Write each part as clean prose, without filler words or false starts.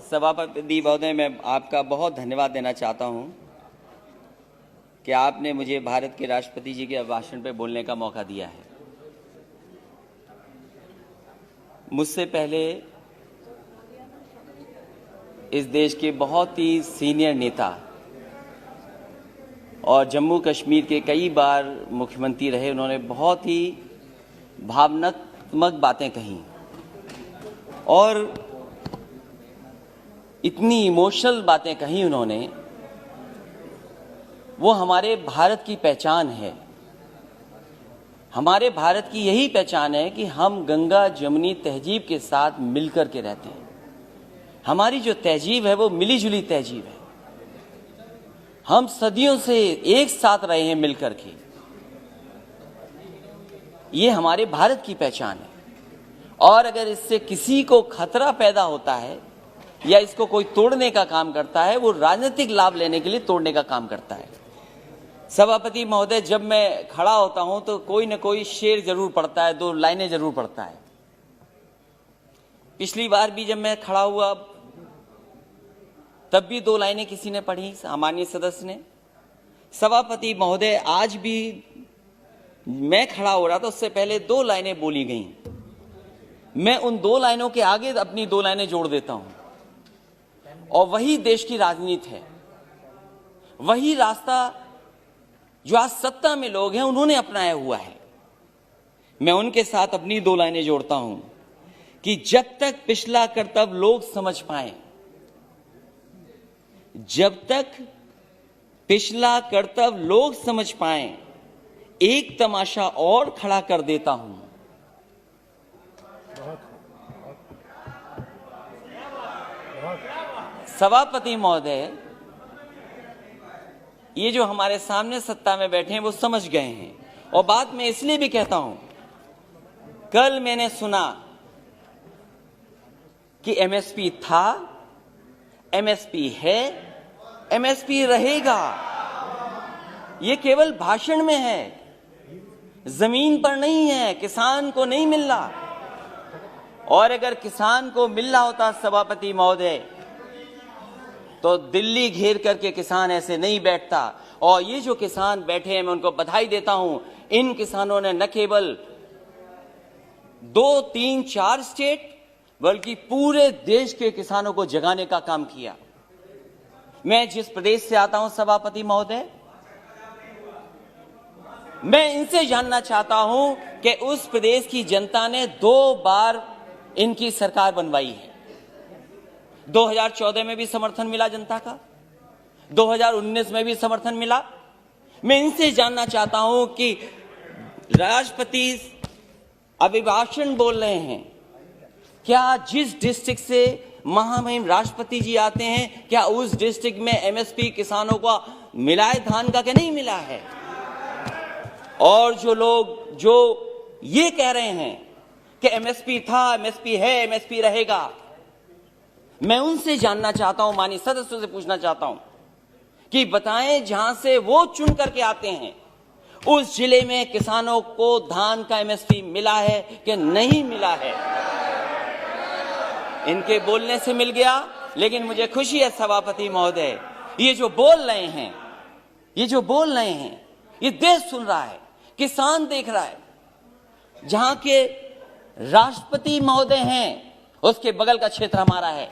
सभापति महोदय, मैं आपका बहुत धन्यवाद देना चाहता हूं कि आपने मुझे भारत के राष्ट्रपति जी के भाषण पर बोलने का मौका दिया है। मुझसे पहले इस देश के बहुत ही सीनियर नेता और जम्मू कश्मीर के कई बार मुख्यमंत्री रहे, उन्होंने बहुत ही भावनात्मक बातें कही और इतनी इमोशनल बातें कही उन्होंने। वो हमारे भारत की पहचान है। हमारे भारत की यही पहचान है कि हम गंगा जमुनी तहजीब के साथ मिलकर के रहते हैं। हमारी जो तहजीब है वो मिली जुली तहजीब है। हम सदियों से एक साथ रहे हैं मिलकर के। ये हमारे भारत की पहचान है और अगर इससे किसी को खतरा पैदा होता है या इसको कोई तोड़ने का काम करता है, वो राजनीतिक लाभ लेने के लिए तोड़ने का काम करता है। सभापति महोदय, जब मैं खड़ा होता हूं तो कोई न कोई शेर जरूर पढ़ता है, दो लाइनें जरूर पढ़ता है। पिछली बार भी जब मैं खड़ा हुआ तब भी दो लाइनें किसी ने पढ़ी, सामान्य सदस्य ने। सभापति महोदय, आज भी मैं खड़ा हो रहा था, उससे पहले दो लाइनें बोली गई। मैं उन दो लाइनों के आगे अपनी दो लाइनें जोड़ देता हूं और वही देश की राजनीति है। वही रास्ता जो आज सत्ता में लोग हैं उन्होंने अपनाया हुआ है। मैं उनके साथ अपनी दो लाइनें जोड़ता हूं कि जब तक पिछला कर्तव्य लोग समझ पाए, जब तक पिछला कर्तव्य लोग समझ पाए, एक तमाशा और खड़ा कर देता हूं। सभापति महोदय, ये जो हमारे सामने सत्ता में बैठे हैं वो समझ गए हैं और बात मैं इसलिए भी कहता हूं, कल मैंने सुना कि एमएसपी था, एमएसपी है, एमएसपी रहेगा। ये केवल भाषण में है, जमीन पर नहीं है, किसान को नहीं मिल रहा। और अगर किसान को मिल रहा होता सभापति महोदय तो दिल्ली घेर करके किसान ऐसे नहीं बैठता। और ये जो किसान बैठे हैं, मैं उनको बधाई देता हूं। इन किसानों ने न केवल 2, 3, 4 स्टेट बल्कि पूरे देश के किसानों को जगाने का काम किया। मैं जिस प्रदेश से आता हूं सभापति महोदय, मैं इनसे जानना चाहता हूं कि उस प्रदेश की जनता ने 2 बार इनकी सरकार बनवाई है। 2014 में भी समर्थन मिला जनता का, 2019 में भी समर्थन मिला। मैं इनसे जानना चाहता हूं कि राष्ट्रपति अभिभाषण बोल रहे हैं, क्या जिस डिस्ट्रिक्ट से महामहिम राष्ट्रपति जी आते हैं, क्या उस डिस्ट्रिक्ट में एमएसपी किसानों को मिला है धान का कि नहीं मिला है? और जो लोग जो ये कह रहे हैं कि एमएसपी था, एमएसपी है, एमएसपी रहेगा, मैं उनसे जानना चाहता हूं, माननीय सदस्यों से पूछना चाहता हूं कि बताएं जहां से वो चुन करके आते हैं उस जिले में किसानों को धान का एमएसपी मिला है कि नहीं मिला है। इनके बोलने से मिल गया, लेकिन मुझे खुशी है सभापति महोदय, ये जो बोल रहे हैं, ये जो बोल रहे हैं, ये देश सुन रहा है, किसान देख रहा है। जहां के राष्ट्रपति महोदय हैं उसके बगल का क्षेत्र हमारा है।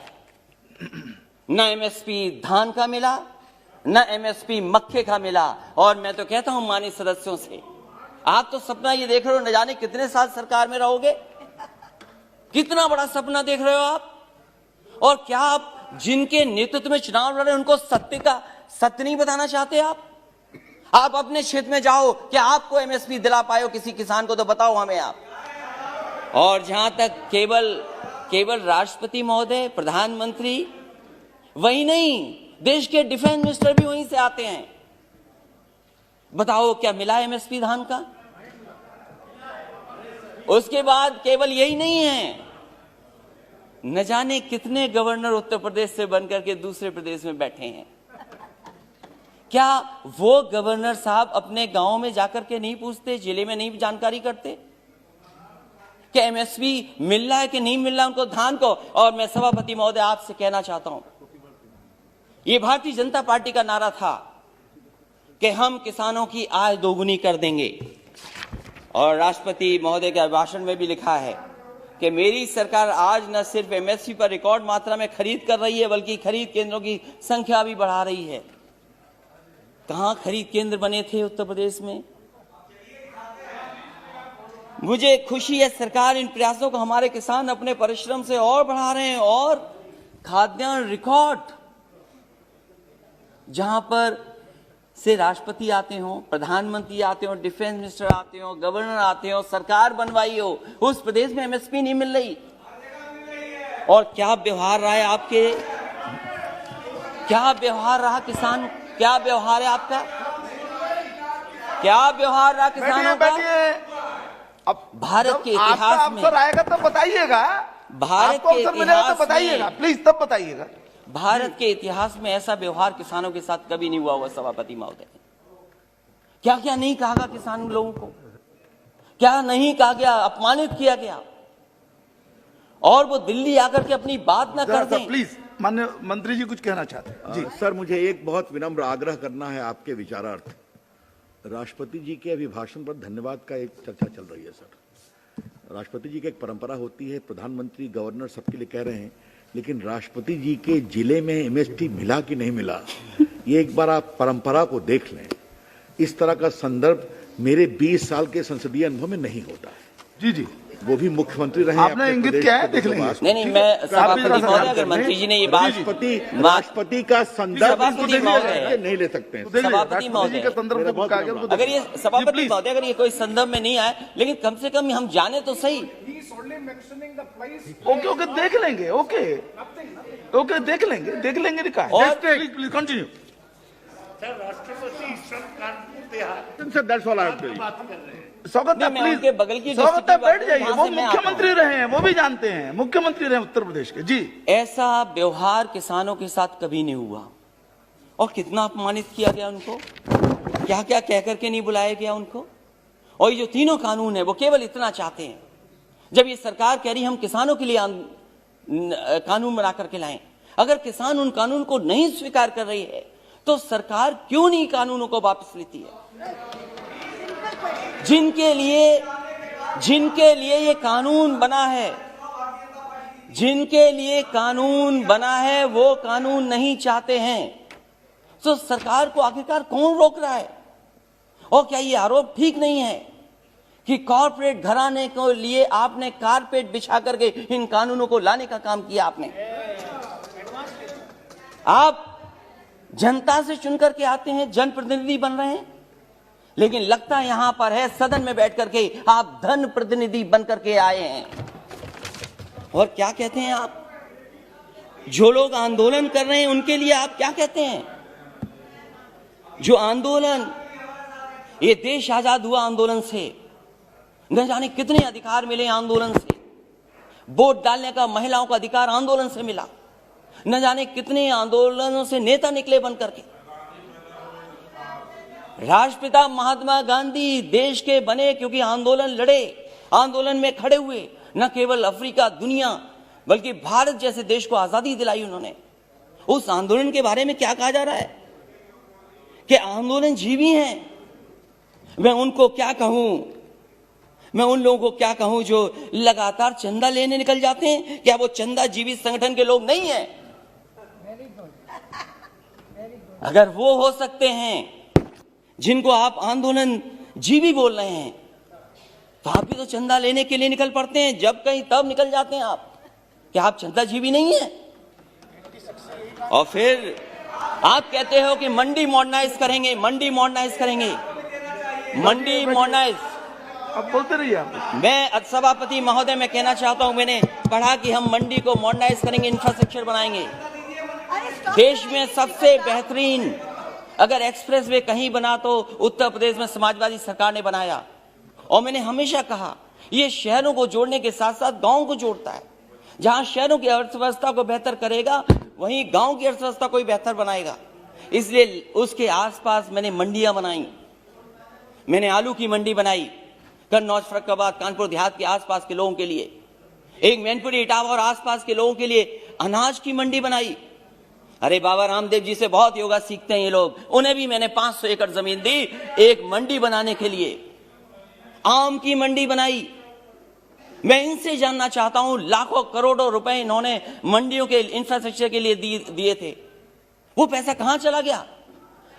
न एमएसपी धान का मिला, न एमएसपी मक्के का मिला। और मैं तो कहता हूं माननीय सदस्यों से, आप तो सपना ये देख रहे हो, न जाने कितने साल सरकार में रहोगे, कितना बड़ा सपना देख रहे हो आप। और क्या आप जिनके नेतृत्व में चुनाव लड़ रहे हैं उनको सत्य नहीं बताना चाहते? आप अपने क्षेत्र में जाओ, क्या आपको एमएसपी दिला पाए हो किसी किसान को, तो बताओ हमें आप। और जहां तक केवल राष्ट्रपति महोदय, प्रधानमंत्री, वही नहीं, देश के डिफेंस मिनिस्टर भी वहीं से आते हैं। बताओ क्या मिला एमएसपी धान का? उसके बाद केवल यही नहीं है, न जाने कितने गवर्नर उत्तर प्रदेश से बनकर के दूसरे प्रदेश में बैठे हैं। क्या वो गवर्नर साहब अपने गांव में जाकर के नहीं पूछते, जिले में नहीं जानकारी करते? कि एमएसपी मिल रहा है कि नहीं मिल रहा उनको धान को। और मैं सभापति महोदय आपसे कहना चाहता हूं, ये भारतीय जनता पार्टी का नारा था कि हम किसानों की आय दोगुनी कर देंगे, और राष्ट्रपति महोदय के भाषण में भी लिखा है कि मेरी सरकार आज न सिर्फ एमएसपी पर रिकॉर्ड मात्रा में खरीद कर रही है, बल्कि खरीद केंद्रों की संख्या भी बढ़ा रही है। कहां खरीद केंद्र बने थे उत्तर प्रदेश में? मुझे खुशी है सरकार इन प्रयासों को, हमारे किसान अपने परिश्रम से और बढ़ा रहे हैं, और खाद्यान्न रिकॉर्ड, जहां पर से राष्ट्रपति आते हो, प्रधानमंत्री आते हो, डिफेंस मिनिस्टर आते हो, गवर्नर आते हो, सरकार बनवाई हो, उस प्रदेश में एमएसपी नहीं मिल रही। और क्या व्यवहार रहा है आपके, क्या व्यवहार रहा किसान, क्या व्यवहार है आपका, क्या व्यवहार रहा किसानों का? अब भारत के इतिहास में अवसर आएगा तब बताइएगा, भारत के अवसर मिलेगा इतिहास तो बताइएगा, प्लीज तब बताइएगा। भारत के इतिहास में ऐसा व्यवहार किसानों के साथ कभी नहीं हुआ हुआ सभापति महोदय। क्या क्या नहीं कहा गया किसान लोगों को, क्या नहीं कहा गया, अपमानित किया गया, और वो दिल्ली आकर के अपनी बात ना कर दें। प्लीज माननीय मंत्री जी कुछ कहना चाहते हैं जी। सर, मुझे एक बहुत विनम्र आग्रह करना है आपके विचारार्थ। राष्ट्रपति जी के अभिभाषण पर धन्यवाद का एक चर्चा चल रही है सर। राष्ट्रपति जी की एक परंपरा होती है, प्रधानमंत्री गवर्नर सबके लिए कह रहे हैं, लेकिन राष्ट्रपति जी के जिले में एमएसपी मिला कि नहीं मिला, ये एक बार आप परंपरा को देख लें। इस तरह का संदर्भ मेरे 20 साल के संसदीय अनुभव में नहीं होता है। जी जी, वो भी मुख्यमंत्री रहे। आपने इंगित किया है, देख लेंगे। नहीं, मैं सभापति महोदय, अगर मंत्री जी ने ये बात, राष्ट्रपति का संदर्भ नहीं ले सकते हैं। सभापति महोदय, अगर ये सभापति महोदय अगर ये कोई संदर्भ में नहीं आए, लेकिन कम से कम हम जाने तो सही। ओके ओके, देख लेंगे, ओके ओके, देख लेंगे लिखा है। और प्लीज कंटिन्यू सर। राष्ट्रपति sir, that's all I am स्वागत है, प्लीज बगल की स्वागत है, बैठ जाइए। वो मुख्यमंत्री रहे हैं, वो भी जानते हैं, मुख्यमंत्री रहे उत्तर प्रदेश के जी। ऐसा व्यवहार किसानों के साथ कभी नहीं हुआ, और कितना अपमानित किया गया उनको, क्या क्या कह करके नहीं बुलाया गया उनको। और ये जो तीनों कानून है वो केवल इतना चाहते हैं, जब ये सरकार कह रही हम किसानों के लिए कानून बना करके लाएं, अगर किसान उन कानून को नहीं स्वीकार कर रही है तो सरकार क्यों नहीं कानूनों को वापस लेती है? जिनके लिए ये कानून बना है, जिनके लिए कानून बना है, वो कानून नहीं चाहते हैं, तो सरकार को आखिरकार कौन रोक रहा है? और क्या ये आरोप ठीक नहीं है कि कॉर्पोरेट घराने को लिए आपने कारपेट बिछा करके इन कानूनों को लाने का काम किया? आपने, आप जनता से चुनकर के आते हैं, जनप्रतिनिधि बन रहे हैं, लेकिन लगता यहां पर है सदन में बैठ करके आप धन प्रतिनिधि बन करके आए हैं। और क्या कहते हैं आप? जो लोग आंदोलन कर रहे हैं उनके लिए आप क्या कहते हैं? जो आंदोलन, ये देश आजाद हुआ आंदोलन से, न जाने कितने अधिकार मिले आंदोलन से। वोट डालने का महिलाओं का अधिकार आंदोलन से मिला, न जाने कितने आंदोलनों से नेता निकले बन करके। राष्ट्रपिता महात्मा गांधी देश के बने क्योंकि आंदोलन लड़े, आंदोलन में खड़े हुए, न केवल अफ्रीका, दुनिया, बल्कि भारत जैसे देश को आजादी दिलाई उन्होंने। उस आंदोलन के बारे में क्या कहा जा रहा है कि आंदोलन जीवी हैं। मैं उनको क्या कहूं, मैं उन लोगों को क्या कहूं जो लगातार चंदा लेने निकल जाते हैं? क्या वो चंदा जीवी संगठन के लोग नहीं हैं? अगर वो हो सकते हैं जिनको आप आंदोलन जीवी बोल रहे हैं, तो आप भी तो चंदा लेने के लिए निकल पड़ते हैं, जब कहीं तब निकल जाते हैं आप। क्या आप चंदा जीवी नहीं है? और फिर आप कहते हो कि मंडी मॉडर्नाइज करेंगे, मंडी मॉडर्नाइज करेंगे, मंडी मॉडर्नाइज। अब बोलते रहिए आप। मैं सभापति महोदय मैं कहना चाहता हूं, मैंने पढ़ा कि हम मंडी को मॉडर्नाइज करेंगे, इंफ्रास्ट्रक्चर बनाएंगे। देश में सबसे बेहतरीन अगर एक्सप्रेस वे कहीं बना तो उत्तर प्रदेश में समाजवादी सरकार ने बनाया। और मैंने हमेशा कहा ये शहरों को जोड़ने के साथ साथ गांव को जोड़ता है। जहां शहरों की अर्थव्यवस्था को बेहतर करेगा, वहीं गांव की अर्थव्यवस्था को भी बेहतर बनाएगा। इसलिए उसके आसपास मैंने मंडियां बनाई। मैंने आलू की मंडी बनाई, कन्नौज, फर्रुखाबाद, कानपुर देहात के आसपास के लोगों के लिए, एक मैनपुरी, इटावा और आसपास के लोगों के लिए अनाज की मंडी बनाई। अरे बाबा रामदेव जी से बहुत योगा सीखते हैं ये लोग। उन्हें भी मैंने 500 एकड़ जमीन दी एक मंडी बनाने के लिए, आम की मंडी बनाई। मैं इनसे जानना चाहता हूं, लाखों करोड़ों रुपए इन्होंने मंडियों के इंफ्रास्ट्रक्चर के लिए दिए थे, वो पैसा कहां चला गया?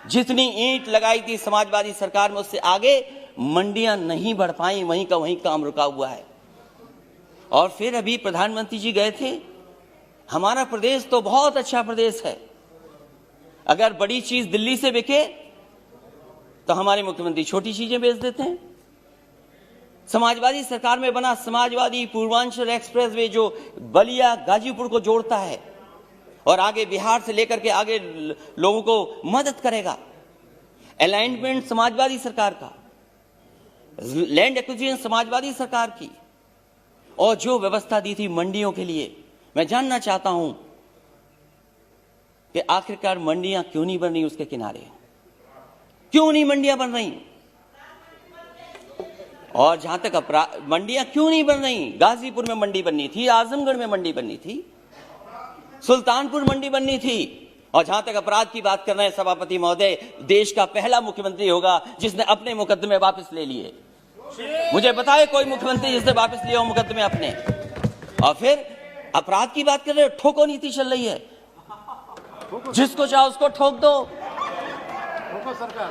जितनी ईंट लगाई थी समाजवादी सरकार में, उससे आगे मंडियां नहीं बढ़ पाई, वहीं का वहीं काम रुका हुआ है। और फिर अभी प्रधानमंत्री जी गए थे। हमारा प्रदेश तो बहुत अच्छा प्रदेश है। अगर बड़ी चीज दिल्ली से बिके तो हमारे मुख्यमंत्री छोटी चीजें बेच देते हैं। समाजवादी सरकार में बना समाजवादी पूर्वांचल एक्सप्रेस वे जो बलिया गाजीपुर को जोड़ता है और आगे बिहार से लेकर के आगे लोगों को मदद करेगा, अलाइनमेंट समाजवादी सरकार का, लैंड एक्विजिशन समाजवादी सरकार की, और जो व्यवस्था दी थी मंडियों के लिए। मैं जानना चाहता हूं कि आखिरकार मंडियां क्यों नहीं बन रही उसके किनारे, क्यों नहीं मंडियां बन रही? और जहां तक मंडियां क्यों नहीं बन रही, गाजीपुर में मंडी बननी थी, आजमगढ़ में मंडी बननी थी, सुल्तानपुर मंडी बननी थी। और जहां तक अपराध की बात कर रहे हैं सभापति महोदय, देश का पहला मुख्यमंत्री होगा जिसने अपने मुकदमे वापस ले लिए। मुझे बताए कोई मुख्यमंत्री जिसने वापस लिया हो मुकदमे अपने। और फिर अपराध की बात कर रहे हो, ठोको नीति चल रही है, जिसको चाहो उसको ठोक दो।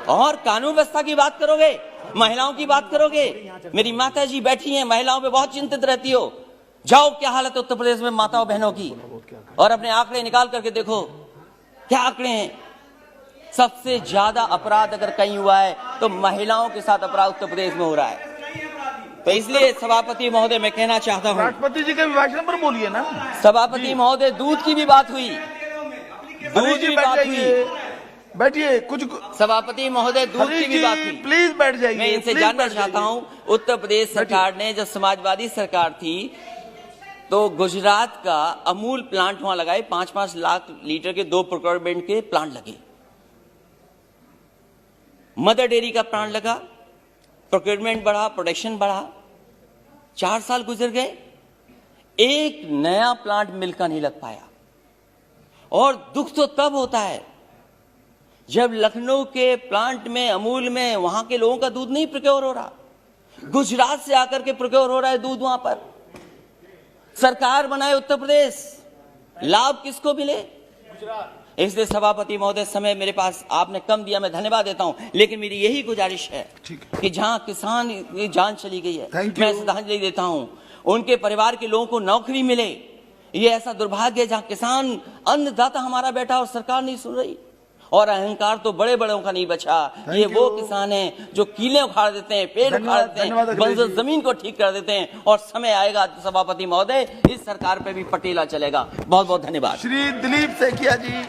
और कानून व्यवस्था की बात करोगे, महिलाओं की बात करोगे। मेरी माता जी बैठी हैं, महिलाओं पे बहुत चिंतित रहती हो। जाओ क्या हालत है उत्तर प्रदेश में माताओं बहनों की, और अपने आंकड़े निकाल करके देखो क्या आंकड़े हैं। सबसे ज्यादा अपराध अगर कहीं हुआ है तो महिलाओं के साथ अपराध उत्तर प्रदेश में हो रहा है। तो इसलिए सभापति महोदय मैं कहना चाहता हूं, राष्ट्रपति जी के अभिभाषण पर बोलिए ना। सभापति महोदय, दूध की भी बात हुई, दूध की बात हुई, बैठिए। कुछ सभापति महोदय, दूध की भी बात हुई, प्लीज बैठ जाइए। मैं इनसे जानना चाहता हूं, उत्तर प्रदेश सरकार ने जब समाजवादी सरकार थी तो गुजरात का अमूल प्लांट वहां लगाए, 5-5 लाख लीटर के 2 प्रोक्योरमेंट के प्लांट लगे। मदर डेयरी का प्लांट लगा, प्रोक्योरमेंट बढ़ा, प्रोडक्शन बढ़ा। 4 साल गुजर गए, एक नया प्लांट मिल का नहीं लग पाया। और दुख तो तब होता है जब लखनऊ के प्लांट में, अमूल में, वहां के लोगों का दूध नहीं प्रोक्योर हो रहा, गुजरात से आकर के प्रोक्योर हो रहा है दूध। वहां पर सरकार बनाए उत्तर प्रदेश, लाभ किसको मिले? इसलिए सभापति महोदय, समय मेरे पास आपने कम दिया, मैं धन्यवाद देता हूं, लेकिन मेरी यही गुजारिश है कि जहां किसान की जान चली गई है, मैं श्रद्धांजलि देता हूं, उनके परिवार के लोगों को नौकरी मिले। ये ऐसा दुर्भाग्य है जहां किसान अन्नदाता हमारा बैठा और सरकार नहीं सुन रही। और अहंकार तो बड़े बड़ों का नहीं बचा। ये वो किसान हैं जो कीले उखाड़ देते हैं, पेड़ उखाड़ देते हैं, बंजर जमीन को ठीक कर देते हैं। और समय आएगा सभापति महोदय, इस सरकार पे भी पटेला चलेगा। बहुत बहुत धन्यवाद। श्री दिलीप सैकिया जी।